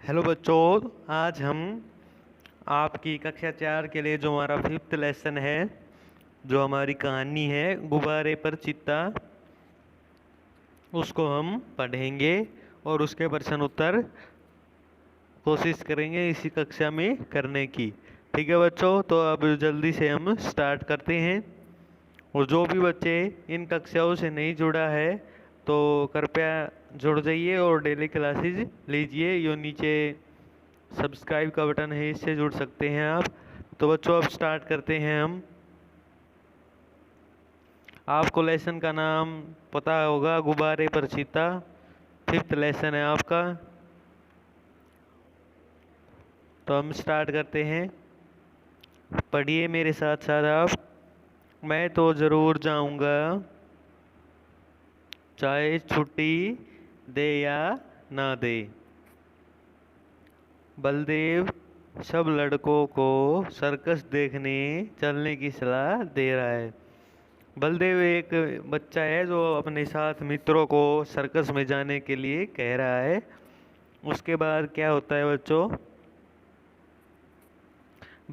Hello बच्चों, आज हम आपकी कक्षा 4 के लिए जो हमारा 5th लेसन है, जो हमारी कहानी है गुब्बारे पर चित्ता, उसको हम पढ़ेंगे और उसके प्रश्न उत्तर कोशिश करेंगे इसी कक्षा में करने की। ठीक है बच्चों, तो अब जल्दी से हम स्टार्ट करते हैं। और जो भी बच्चे इन कक्षाओं से नहीं जुड़ा है तो कृपया जुड़ जाइए और डेली क्लासेस लीजिए। यो नीचे सब्सक्राइब का बटन है, इससे जुड़ सकते हैं आप। तो बच्चों अब स्टार्ट करते हैं हम। आपको लेसन का नाम पता होगा, गुब्बारे पर चिता। 5th लेसन है आपका। तो हम स्टार्ट करते हैं। पढ़िए मेरे साथ साथ आप। मैं तो ज़रूर जाऊंगा, चाहे छुट्टी दे या ना दे। बलदेव सब लड़कों को सर्कस देखने चलने की सलाह दे रहा है। बलदेव एक बच्चा है जो अपने साथ मित्रों को सर्कस में जाने के लिए कह रहा है। उसके बाद क्या होता है बच्चों?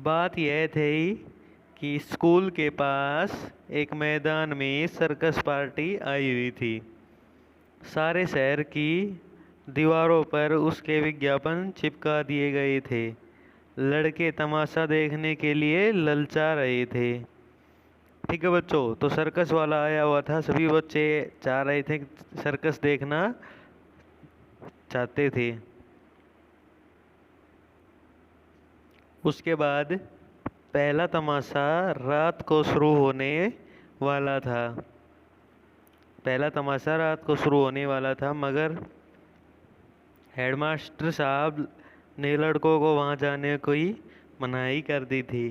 बात यह थी कि स्कूल के पास एक मैदान में सर्कस पार्टी आई हुई थी। सारे शहर की दीवारों पर उसके विज्ञापन चिपका दिए गए थे। लड़के तमाशा देखने के लिए ललचा रहे थे। ठीक है बच्चों, तो सर्कस वाला आया हुआ था। सभी बच्चे चाह रहे थे, सर्कस देखना चाहते थे। उसके बाद पहला तमाशा रात को शुरू होने वाला था। पहला तमाशा रात को शुरू होने वाला था, मगर हेडमास्टर साहब ने लड़कों को वहां जाने की मनाही कर दी थी।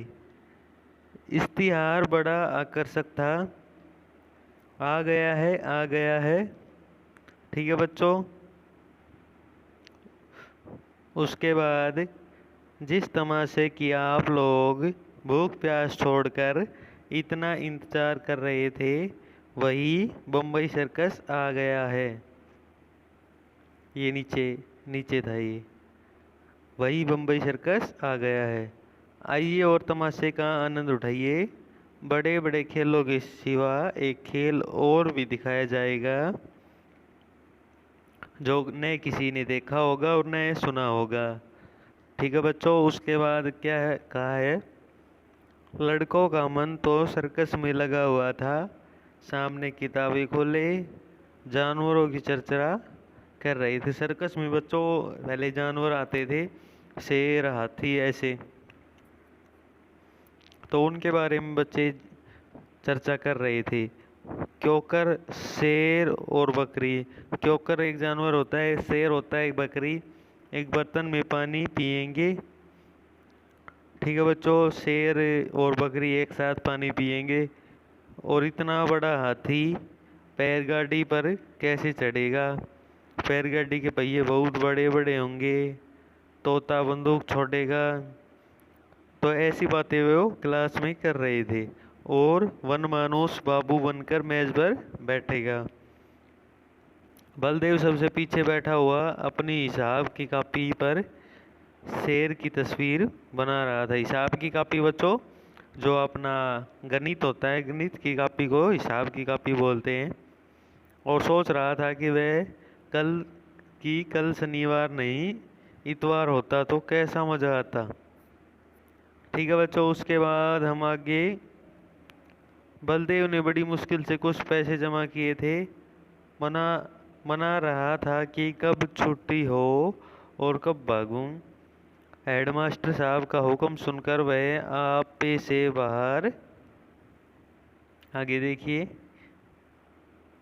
इश्तिहार बड़ा आकर्षक था। आ गया है, आ गया है। ठीक है बच्चों। उसके बाद जिस तमाशे की आप लोग भूख प्यास छोड़कर इतना इंतजार कर रहे थे, वही बम्बई सर्कस आ गया है। ये नीचे नीचे था ये। वही बम्बई सर्कस आ गया है। आइए और तमाशे का आनंद उठाइए। बड़े बड़े खेलों के सिवा एक खेल और भी दिखाया जाएगा जो न किसी ने देखा होगा और न सुना होगा। ठीक है बच्चों। उसके बाद क्या है कहा है? लड़कों का मन तो सर्कस में लगा हुआ था। सामने किताबें खोले, जानवरों की चर्चा कर रहे थे। सर्कस में बच्चों पहले जानवर आते थे, शेर, हाथी, ऐसे। तो उनके बारे में बच्चे चर्चा कर रहे थे। क्योंकर, शेर और बकरी। क्योंकर एक जानवर होता है, शेर होता है, एक बकरी। एक बर्तन में पानी पिएंगे। ठीक है बच्चों, शेर और बकरी एक साथ पानी पिएंगे। और इतना बड़ा हाथी बैलगाड़ी पर कैसे चढ़ेगा? बैलगाड़ी के पहिए बहुत बड़े बड़े होंगे। तोता बंदूक छोड़ेगा। तो ऐसी बातें वो क्लास में कर रहे थे। और वनमानुष बाबू बनकर मेज पर बैठेगा। बलदेव सबसे पीछे बैठा हुआ अपनी हिसाब की कॉपी पर शेर की तस्वीर बना रहा था। हिसाब की कॉपी बच्चों, जो अपना गणित होता है, गणित की कॉपी को हिसाब की कॉपी बोलते हैं। और सोच रहा था कि वह कल शनिवार नहीं इतवार होता तो कैसा मज़ा आता। ठीक है बच्चों। उसके बाद हम आगे। बलदेव ने बड़ी मुश्किल से कुछ पैसे जमा किए थे। मना मना रहा था कि कब छुट्टी हो और कब भागूं। हेडमास्टर साहब का हुक्म सुनकर वह आपे से बाहर, आगे देखिए,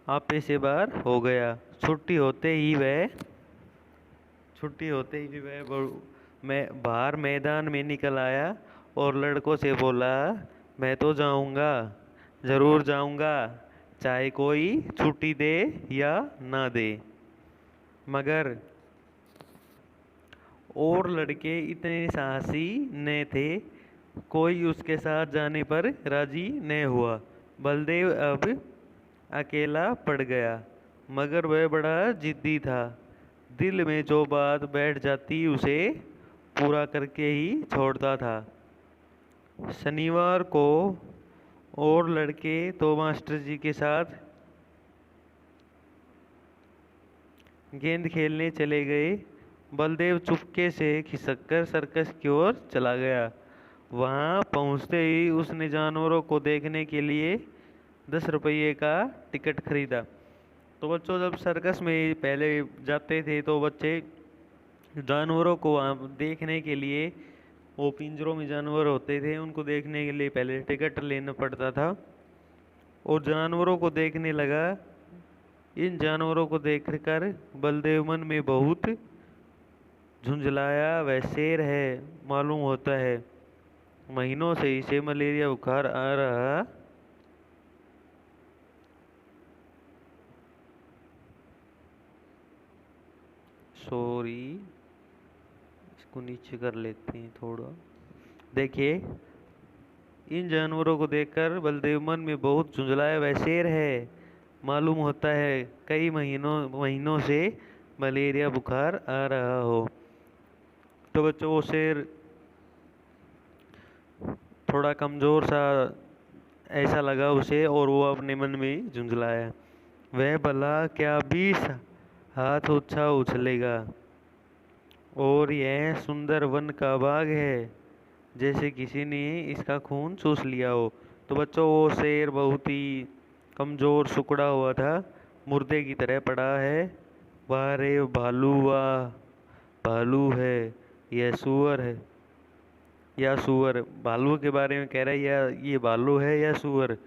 आपे से बाहर हो गया। छुट्टी होते ही मैं बाहर मैदान में निकल आया और लड़कों से बोला, मैं तो जाऊंगा, ज़रूर जाऊंगा, चाहे कोई छुट्टी दे या ना दे। मगर और लड़के इतने साहसी न थे, कोई उसके साथ जाने पर राजी न हुआ। बलदेव अब अकेला पड़ गया, मगर वह बड़ा जिद्दी था। दिल में जो बात बैठ जाती उसे पूरा करके ही छोड़ता था। शनिवार को और लड़के तो मास्टर जी के साथ गेंद खेलने चले गए। बलदेव चुपके से खिसककर सर्कस की ओर चला गया। वहां पहुंचते ही उसने जानवरों को देखने के लिए 10 रुपये का टिकट खरीदा। तो बच्चों, जब सर्कस में पहले जाते थे तो बच्चे जानवरों को वहाँ देखने के लिए, वो पिंजरों में जानवर होते थे, उनको देखने के लिए पहले टिकट लेना पड़ता था। और जानवरों को देखने लगा। इन जानवरों को देखकर बलदेव मन में बहुत झुंझलाया। वह शेर है, मालूम होता है महीनों से इसे मलेरिया बुखार आ रहा। सॉरी, इसको नीचे कर लेते हैं थोड़ा। देखिए, इन जानवरों को देखकर बलदेव मन में बहुत झुंझलाया। वह शेर है, मालूम होता है कई महीनों से मलेरिया बुखार आ रहा हो। तो बच्चों, वो शेर थोड़ा कमज़ोर सा ऐसा लगा उसे, और वो अपने मन में झुंझलाया। वह भला क्या 20 हाथ ऊंचा उछलेगा, और यह सुंदर वन का बाग है, जैसे किसी ने इसका खून चूस लिया हो। तो बच्चों, वो शेर बहुत ही कमज़ोर सुकड़ा हुआ था, मुर्दे की तरह पड़ा है। वाह रे भालू, वाह भालू है, यह सुअर है। या सुअर, भालू के बारे में कह रहा है, या ये भालू है या सुअर।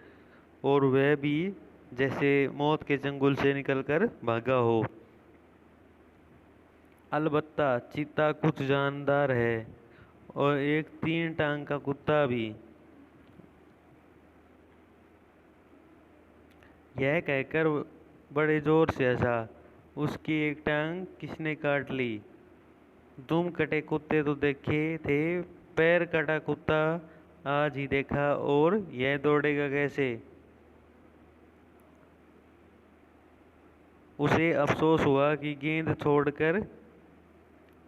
और वह भी जैसे मौत के चंगुल से निकलकर भागा हो। अलबत्ता चीता कुछ जानदार है, और एक 3 टांग का कुत्ता भी। यह कहकर बड़े जोर से हंसा। उसकी एक टांग किसने काट ली? दुम कटे कुत्ते तो देखे थे, पैर कटा कुत्ता आज ही देखा, और यह दौड़ेगा कैसे? उसे अफसोस हुआ कि गेंद छोड़कर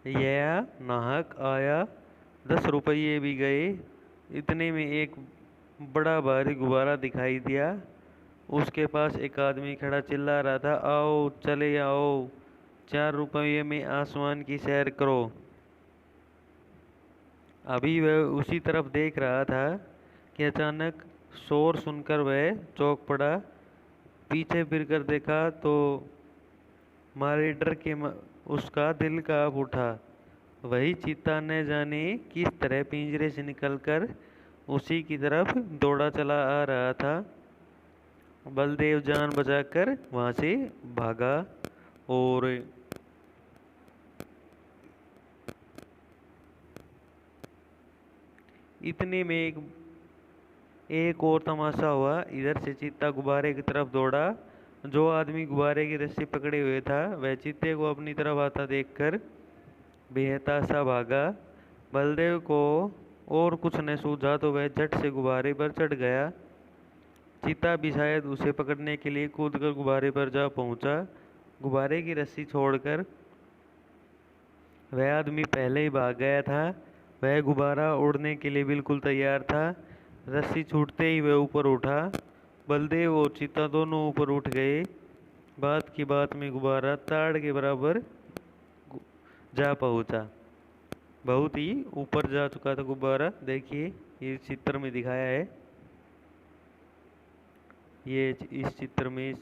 यह नाहक आया। 10 रुपये भी गए। इतने में एक बड़ा भारी गुब्बारा दिखाई दिया। उसके पास एक आदमी खड़ा चिल्ला रहा था, आओ चले आओ, 4 रुपये में आसमान की सैर करो। अभी वह उसी तरफ देख रहा था कि अचानक शोर सुनकर वह चौंक पड़ा। पीछे फिरकर देखा तो मारे डर के उसका दिल कांप उठा। वही चीता न जाने किस तरह पिंजरे से निकलकर उसी की तरफ दौड़ा चला आ रहा था। बलदेव जान बचाकर वहां से भागा, और इतने में एक और तमाशा हुआ। इधर से चीता गुब्बारे की तरफ दौड़ा। जो आदमी गुब्बारे की रस्सी पकड़े हुए था, वह चीते को अपनी तरफ आता देखकर बेहता सा भागा। बलदेव को और कुछ न सूझा तो वह झट से गुब्बारे पर चढ़ गया। चीता भी शायद उसे पकड़ने के लिए कूदकर गुब्बारे पर जा पहुंचा। गुब्बारे की रस्सी छोड़कर वह आदमी पहले ही भाग गया था। वह गुब्बारा उड़ने के लिए बिल्कुल तैयार था। रस्सी छूटते ही वह ऊपर उठा। बलदेव और चीता दोनों ऊपर उठ गए। बात की बात में गुब्बारा ताड़ के बराबर जा पहुंचा। बहुत ही ऊपर जा चुका था गुब्बारा। देखिए, ये चित्र में दिखाया है। ये इस चित्र में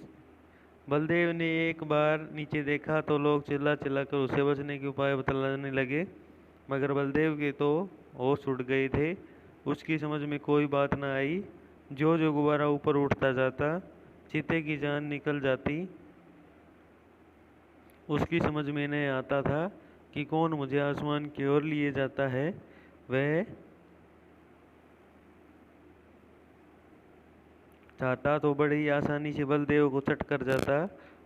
बलदेव ने एक बार नीचे देखा तो लोग चिल्ला चिल्ला कर उसे बचने के उपाय बतलाने लगे, मगर बलदेव के तो होश उड़ गए थे। उसकी समझ में कोई बात न आई। जो जो गुब्बारा ऊपर उठता जाता, चीते की जान निकल जाती। उसकी समझ में नहीं आता था कि कौन मुझे आसमान की ओर लिए जाता है। वह चाहता तो बड़ी आसानी से बलदेव को चट कर जाता,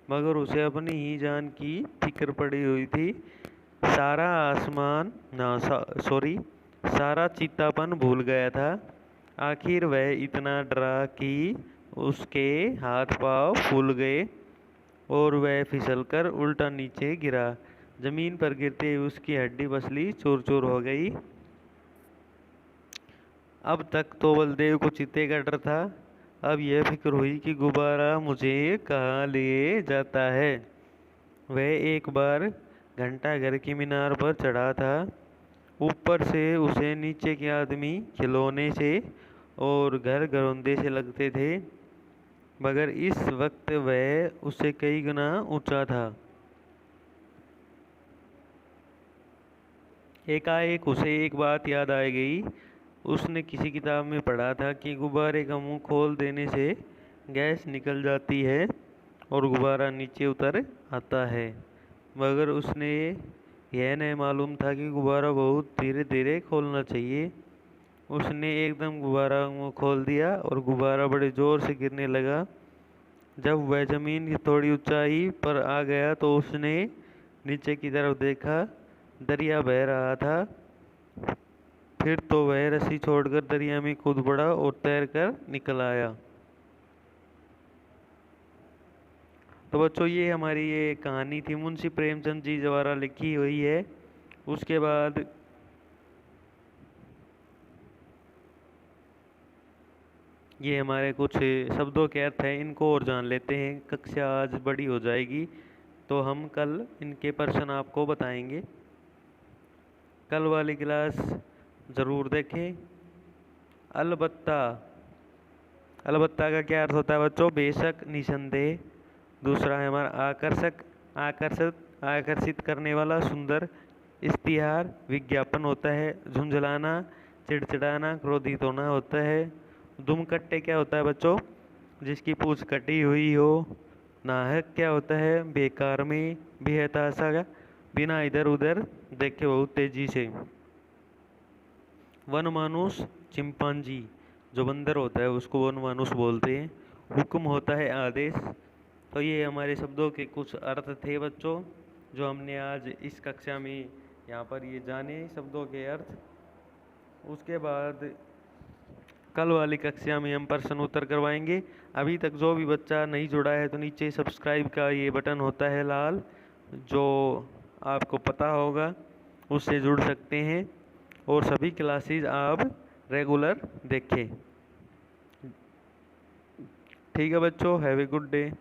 मगर उसे अपनी ही जान की फिक्र पड़ी हुई थी। सारा आसमान ना सॉरी सारा चीतापन भूल गया था। आखिर वह इतना डरा कि उसके हाथ पांव फूल गए और वह फिसलकर उल्टा नीचे गिरा। जमीन पर गिरते ही उसकी हड्डी पसली चूर चूर हो गई। अब तक तो बलदेव को चीते का डर था, अब यह फिक्र हुई कि गुब्बारा मुझे कहाँ ले जाता है। वह एक बार घंटा घर की मीनार पर चढ़ा था। ऊपर से उसे नीचे के आदमी खिलौने से और घर घरौंदे से लगते थे, मगर इस वक्त वह उससे कई गुना ऊंचा था। एकाएक उसे एक बात याद आ गई। उसने किसी किताब में पढ़ा था कि गुब्बारे का मुंह खोल देने से गैस निकल जाती है और गुब्बारा नीचे उतर आता है, मगर उसने यह नहीं मालूम था कि गुब्बारा बहुत धीरे धीरे खोलना चाहिए। उसने एकदम गुब्बारा मुंह खोल दिया और गुब्बारा बड़े जोर से गिरने लगा। जब वह जमीन की थोड़ी ऊंचाई पर आ गया तो उसने नीचे की तरफ देखा, दरिया बह रहा था। फिर तो वह रस्सी छोड़कर दरिया में कूद पड़ा और तैरकर निकल आया। तो बच्चों, ये हमारी ये कहानी थी, मुंशी प्रेमचंद जी द्वारा लिखी हुई है। उसके बाद ये हमारे कुछ शब्दों के अर्थ हैं, इनको और जान लेते हैं। कक्षा आज बड़ी हो जाएगी तो हम कल इनके प्रश्न आपको बताएंगे। कल वाली क्लास ज़रूर देखें। अलबत्ता, अलबत्ता का क्या अर्थ होता है बच्चों? बेशक, निसंदेह। दूसरा है हमारा आकर्षक, आकर्षित करने वाला, सुंदर। इश्तिहार, विज्ञापन होता है। झुंझलाना, चिड़चिड़ाना, क्रोधित होना होता है। दुम कट्टे क्या होता है बच्चों? जिसकी पूंछ कटी हुई हो। नाहक क्या होता है? बेकार में, बेहताशा का, बिना इधर उधर देखे बहुत तेजी से। वन मानुस, चिंपांजी, जो बंदर होता है उसको वन मानुस बोलते हैं। हुक्म होता है आदेश। तो ये हमारे शब्दों के कुछ अर्थ थे बच्चों, जो हमने आज इस कक्षा में यहाँ पर ये जाने शब्दों के अर्थ। उसके बाद कल वाली कक्षा में हम प्रश्न उत्तर करवाएंगे। अभी तक जो भी बच्चा नहीं जुड़ा है तो नीचे सब्सक्राइब का ये बटन होता है लाल, जो आपको पता होगा, उससे जुड़ सकते हैं और सभी क्लासेस आप रेगुलर देखें। ठीक है बच्चों, हैव ए गुड डे।